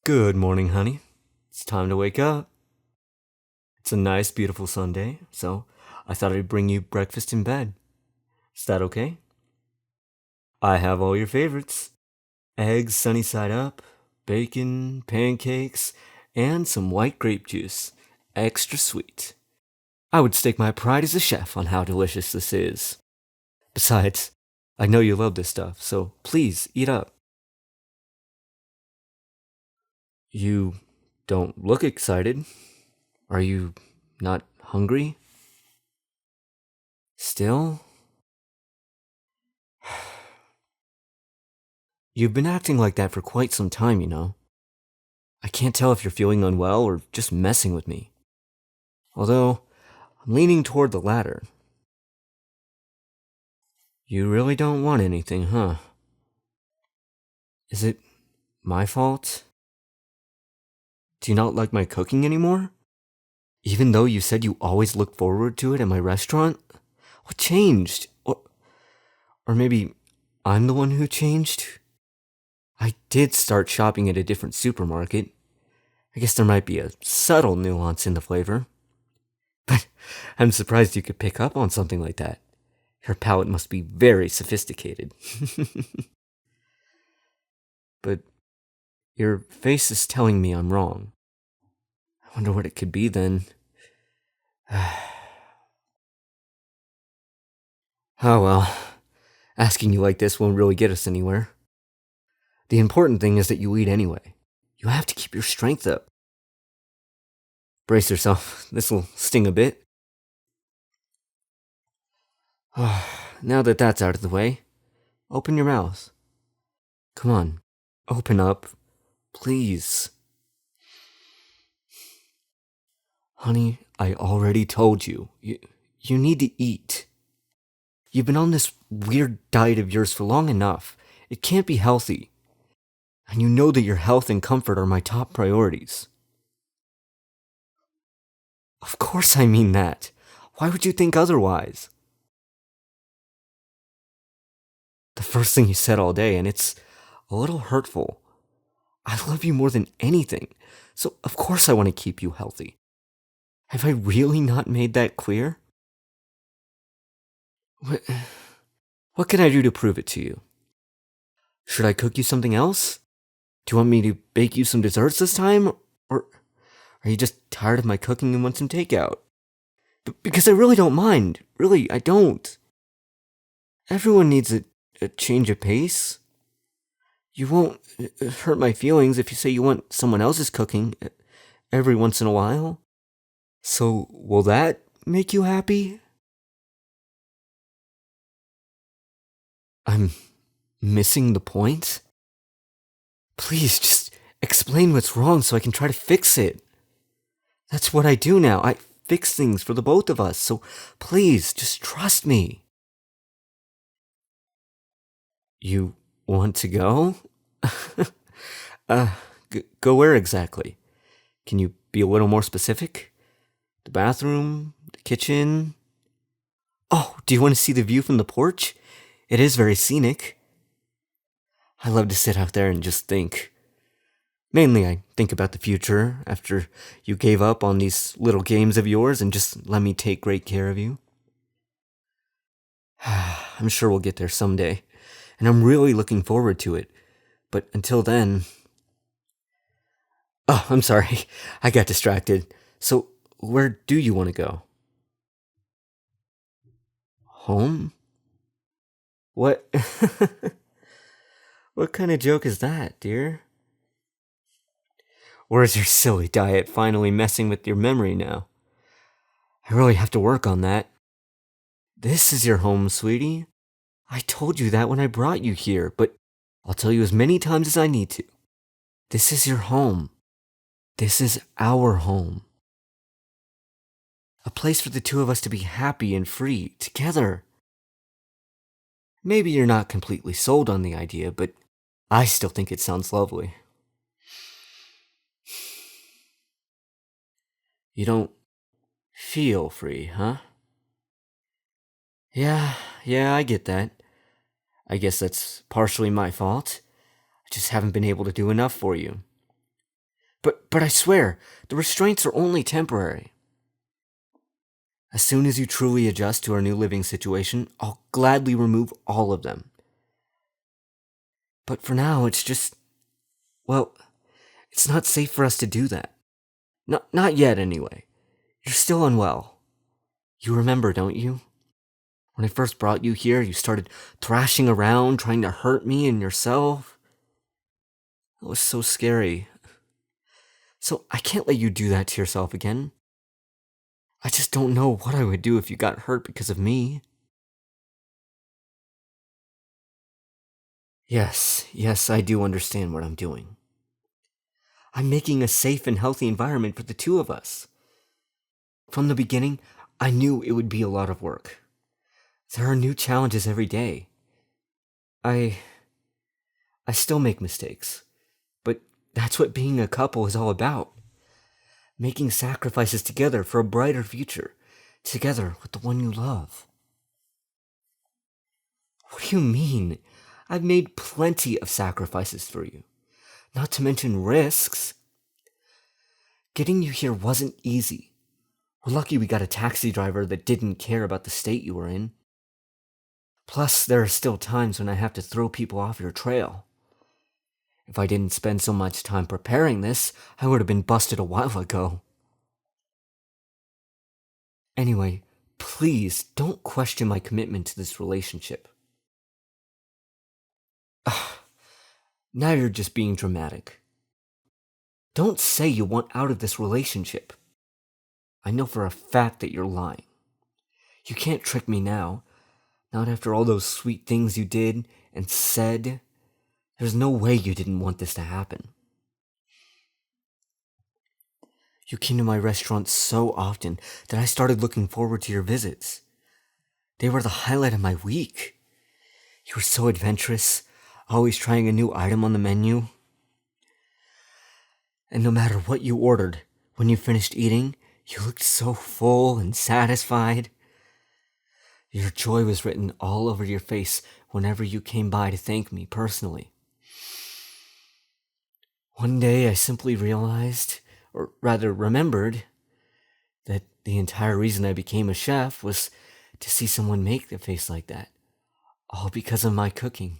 Good morning, honey. It's time to wake up. It's a nice, beautiful Sunday, so I thought I'd bring you breakfast in bed. Is that okay? I have all your favorites: eggs sunny side up, bacon, pancakes, and some white grape juice. Extra sweet. I would stake my pride as a chef on how delicious this is. Besides, I know you love this stuff, so please eat up. You don't look excited. Are you not hungry? Still? You've been acting like that for quite some time, you know. I can't tell if you're feeling unwell or just messing with me. Although, I'm leaning toward the latter. You really don't want anything, huh? Is it my fault? Do you not like my cooking anymore? Even though you said you always look forward to it at my restaurant? What changed? Or maybe I'm the one who changed? I did start shopping at a different supermarket. I guess there might be a subtle nuance in the flavor. But I'm surprised you could pick up on something like that. Your palate must be very sophisticated. But your face is telling me I'm wrong. I wonder what it could be then. Oh well, asking you like this won't really get us anywhere. The important thing is that you eat anyway. You have to keep your strength up. Brace yourself, this'll sting a bit. Now that that's out of the way, open your mouth. Come on, open up, please. Honey, I already told you. You need to eat. You've been on this weird diet of yours for long enough. It can't be healthy. And you know that your health and comfort are my top priorities. Of course I mean that. Why would you think otherwise? The first thing you said all day, and it's a little hurtful. I love you more than anything, so of course I want to keep you healthy. Have I really not made that clear? What can I do to prove it to you? Should I cook you something else? Do you want me to bake you some desserts this time? Or are you just tired of my cooking and want some takeout? Because I really don't mind. Really, I don't. Everyone needs a change of pace. You won't hurt my feelings if you say you want someone else's cooking every once in a while. So, will that make you happy? I'm missing the point? Please, just explain what's wrong so I can try to fix it. That's what I do now. I fix things for the both of us, so please, just trust me. You want to go? uh, go where exactly? Can you be a little more specific? The bathroom? The kitchen? Oh, do you want to see the view from the porch? It is very scenic. I love to sit out there and just think. Mainly, I think about the future after you gave up on these little games of yours and just let me take great care of you. I'm sure we'll get there someday, and I'm really looking forward to it. But until then... Oh, I'm sorry. I got distracted. So, where do you want to go? Home? What? What kind of joke is that, dear? Or is your silly diet finally messing with your memory now? I really have to work on that. This is your home, sweetie. I told you that when I brought you here, but I'll tell you as many times as I need to. This is your home. This is our home. A place for the two of us to be happy and free, together. Maybe you're not completely sold on the idea, but I still think it sounds lovely. You don't feel free, huh? Yeah, I get that. I guess that's partially my fault. I just haven't been able to do enough for you. But I swear, the restraints are only temporary. As soon as you truly adjust to our new living situation, I'll gladly remove all of them. But for now, it's just, well, it's not safe for us to do that. Not yet, anyway. You're still unwell. You remember, don't you? When I first brought you here, you started thrashing around, trying to hurt me and yourself. It was so scary. So I can't let you do that to yourself again. I just don't know what I would do if you got hurt because of me. Yes, I do understand what I'm doing. I'm making a safe and healthy environment for the two of us. From the beginning, I knew it would be a lot of work. There are new challenges every day. I still make mistakes, but that's what being a couple is all about. Making sacrifices together for a brighter future, together with the one you love. What do you mean? I've made plenty of sacrifices for you, not to mention risks. Getting you here wasn't easy. We're lucky we got a taxi driver that didn't care about the state you were in. Plus, there are still times when I have to throw people off your trail. If I didn't spend so much time preparing this, I would have been busted a while ago. Anyway, please don't question my commitment to this relationship. Now you're just being dramatic. Don't say you want out of this relationship. I know for a fact that you're lying. You can't trick me now. Not after all those sweet things you did and said. There's no way you didn't want this to happen. You came to my restaurant so often that I started looking forward to your visits. They were the highlight of my week. You were so adventurous, always trying a new item on the menu. And no matter what you ordered, when you finished eating, you looked so full and satisfied. Your joy was written all over your face whenever you came by to thank me personally. One day I simply realized, or rather remembered, that the entire reason I became a chef was to see someone make a face like that, all because of my cooking.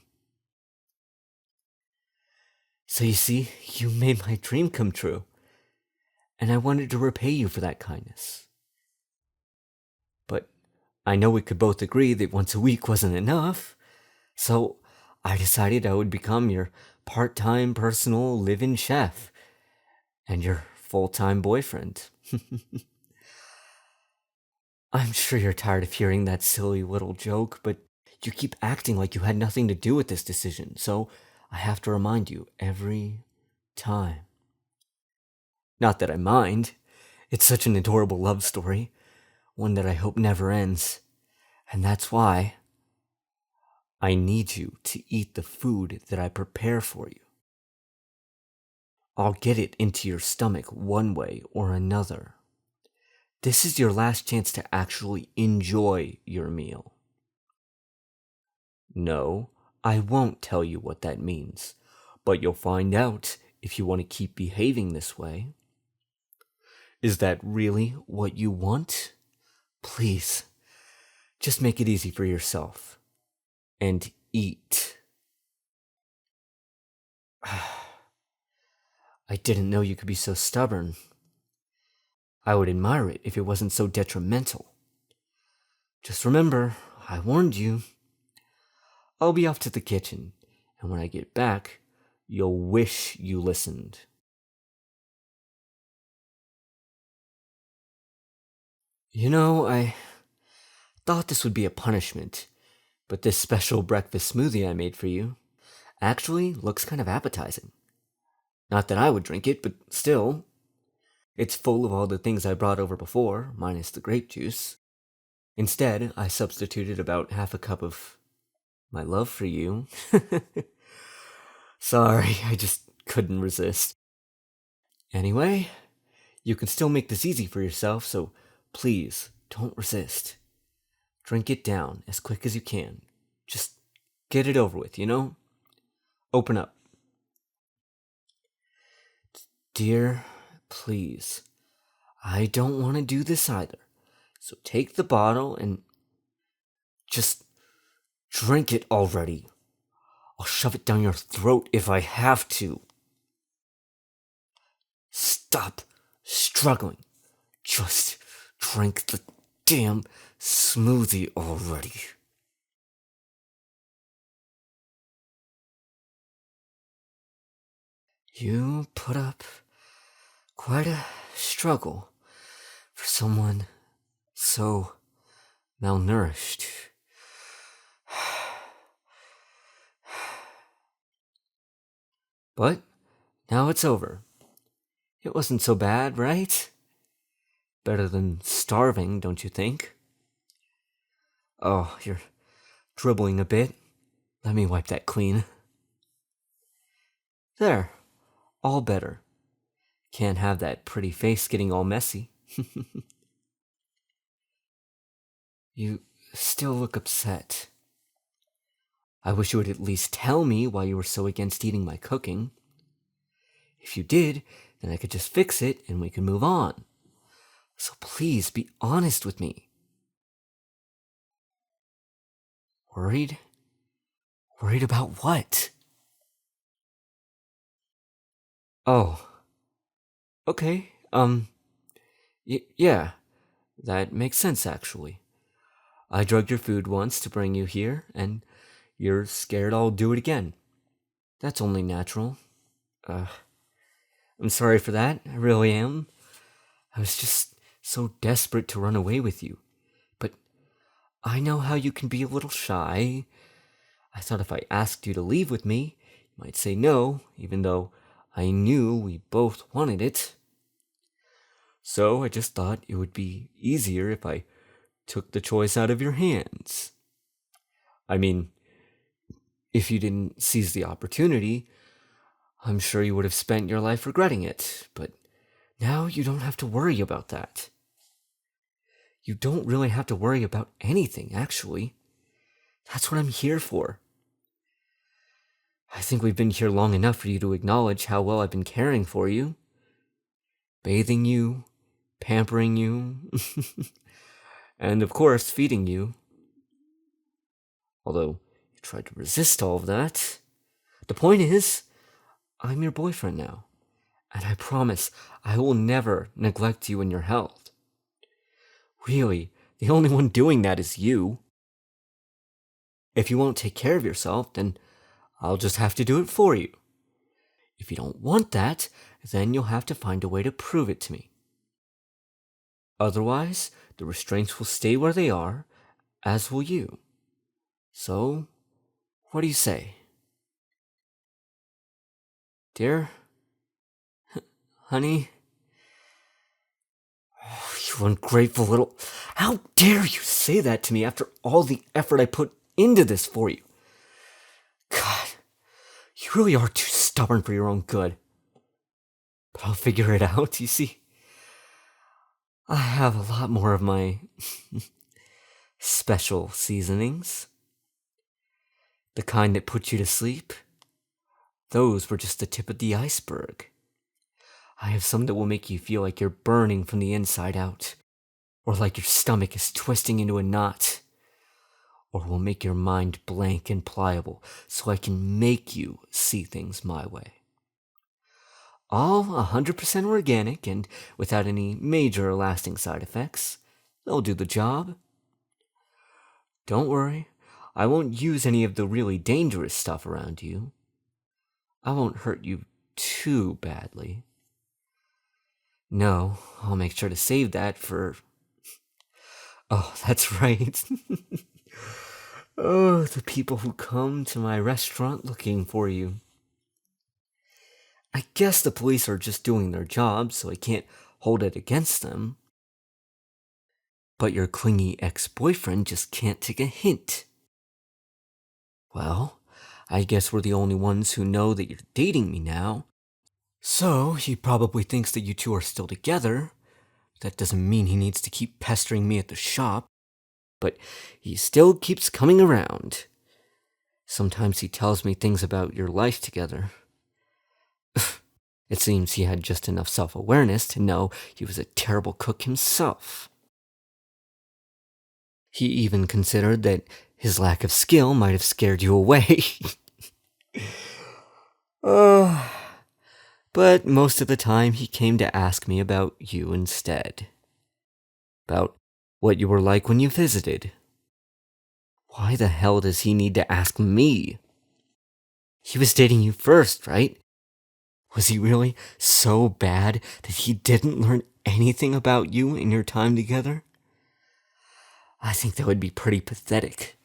So you see, you made my dream come true, and I wanted to repay you for that kindness. But I know we could both agree that once a week wasn't enough, so I decided I would become your part-time personal live-in chef and your full-time boyfriend. I'm sure you're tired of hearing that silly little joke, but you keep acting like you had nothing to do with this decision, so I have to remind you every time. Not that I mind. It's such an adorable love story, one that I hope never ends. And that's why I need you to eat the food that I prepare for you. I'll get it into your stomach one way or another. This is your last chance to actually enjoy your meal. No, I won't tell you what that means, but you'll find out if you want to keep behaving this way. Is that really what you want? Please, just make it easy for yourself. And eat. I didn't know you could be so stubborn. I would admire it if it wasn't so detrimental. Just remember, I warned you. I'll be off to the kitchen, and when I get back, you'll wish you listened. I thought this would be a punishment, but this special breakfast smoothie I made for you actually looks kind of appetizing. Not that I would drink it, but still. It's full of all the things I brought over before, minus the grape juice. Instead, I substituted about half a cup of my love for you. Sorry, I just couldn't resist. Anyway, you can still make this easy for yourself, so please don't resist. Drink it down as quick as you can. Just get it over with, Open up. Dear, please. I don't want to do this either. So take the bottle and just drink it already. I'll shove it down your throat if I have to. Stop struggling. Just drink the damn smoothie already. You put up quite a struggle for someone so malnourished. But now it's over. It wasn't so bad, right? Better than starving, don't you think? Oh, you're dribbling a bit. Let me wipe that clean. There. All better. Can't have that pretty face getting all messy. You still look upset. I wish you would at least tell me why you were so against eating my cooking. If you did, then I could just fix it and we can move on. So please be honest with me. Worried? Worried about what? Oh. Okay, yeah. That makes sense, actually. I drugged your food once to bring you here, and you're scared I'll do it again. That's only natural. I'm sorry for that, I really am. I was just so desperate to run away with you. But I know how you can be a little shy. I thought if I asked you to leave with me, you might say no, even though I knew we both wanted it. So I just thought it would be easier if I took the choice out of your hands. I mean, if you didn't seize the opportunity, I'm sure you would have spent your life regretting it, but now you don't have to worry about that. You don't really have to worry about anything, actually. That's what I'm here for. I think we've been here long enough for you to acknowledge how well I've been caring for you. Bathing you, pampering you, and of course, feeding you. Although, you tried to resist all of that. The point is, I'm your boyfriend now, and I promise I will never neglect you and your health. Really, the only one doing that is you. If you won't take care of yourself, then I'll just have to do it for you. If you don't want that, then you'll have to find a way to prove it to me. Otherwise, the restraints will stay where they are, as will you. So, what do you say? Dear? Honey? Oh, you ungrateful little... How dare you say that to me after all the effort I put into this for you? God, you really are too stubborn for your own good. But I'll figure it out, you see. I have a lot more of my special seasonings. The kind that put you to sleep. Those were just the tip of the iceberg. I have some that will make you feel like you're burning from the inside out, or like your stomach is twisting into a knot, or will make your mind blank and pliable so I can make you see things my way. All 100% organic and without any major or lasting side effects. They'll do the job. Don't worry, I won't use any of the really dangerous stuff around you. I won't hurt you too badly. No, I'll make sure to save that for... Oh, that's right. Oh, the people who come to my restaurant looking for you. I guess the police are just doing their job, so I can't hold it against them. But your clingy ex-boyfriend just can't take a hint. Well, I guess we're the only ones who know that you're dating me now. So, he probably thinks that you two are still together. That doesn't mean he needs to keep pestering me at the shop. But he still keeps coming around. Sometimes he tells me things about your life together. It seems he had just enough self-awareness to know he was a terrible cook himself. He even considered that his lack of skill might have scared you away. uh, but most of the time he came to ask me about you instead. About what you were like when you visited. Why the hell does he need to ask me? He was dating you first, right? Was he really so bad that he didn't learn anything about you in your time together? I think that would be pretty pathetic.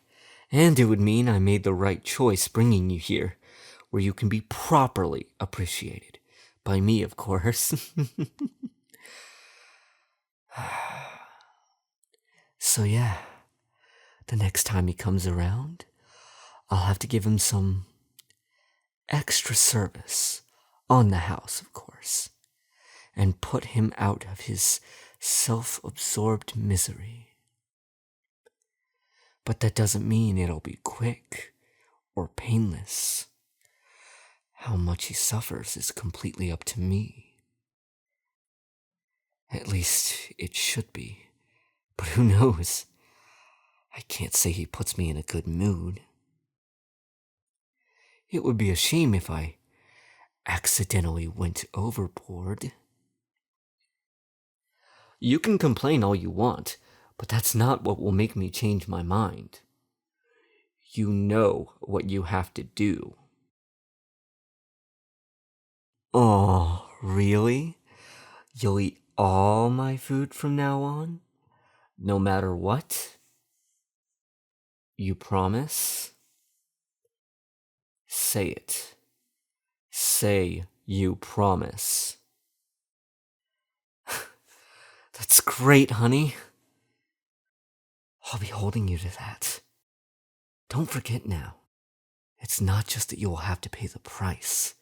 And it would mean I made the right choice bringing you here, where you can be properly appreciated. By me, of course. So yeah, the next time he comes around, I'll have to give him some extra service on the house, of course, and put him out of his self-absorbed misery. But that doesn't mean it'll be quick or painless. How much he suffers is completely up to me. At least it should be. But who knows? I can't say he puts me in a good mood. It would be a shame if I accidentally went overboard. You can complain all you want, but that's not what will make me change my mind. You know what you have to do. Oh, really? You'll eat all my food from now on? No matter what? You promise? Say it. Say you promise. That's great, honey. I'll be holding you to that. Don't forget now. It's not just that you will have to pay the price.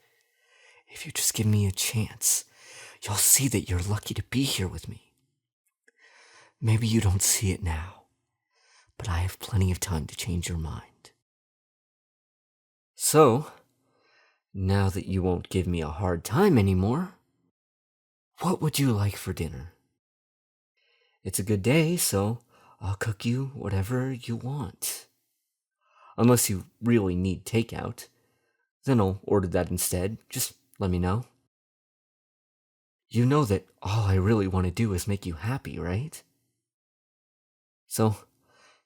If you just give me a chance, you'll see that you're lucky to be here with me. Maybe you don't see it now, but I have plenty of time to change your mind. So, now that you won't give me a hard time anymore, what would you like for dinner? It's a good day, so I'll cook you whatever you want. Unless you really need takeout, then I'll order that instead. Just let me know. You know that all I really want to do is make you happy, right? So,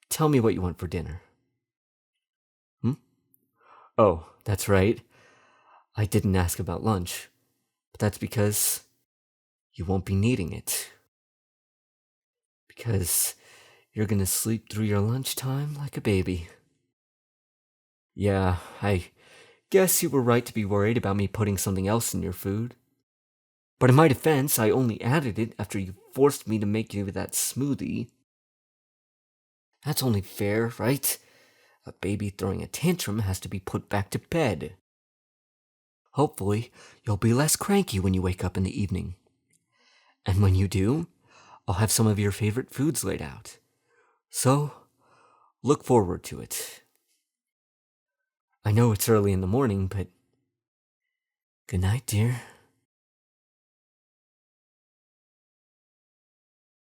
tell me what you want for dinner. Oh, that's right. I didn't ask about lunch, but that's because you won't be needing it. Because you're gonna sleep through your lunchtime like a baby. Yeah, I guess you were right to be worried about me putting something else in your food. But in my defense, I only added it after you forced me to make you that smoothie. That's only fair, right? A baby throwing a tantrum has to be put back to bed. Hopefully, you'll be less cranky when you wake up in the evening. And when you do, I'll have some of your favorite foods laid out. So, look forward to it. I know it's early in the morning, but good night, dear.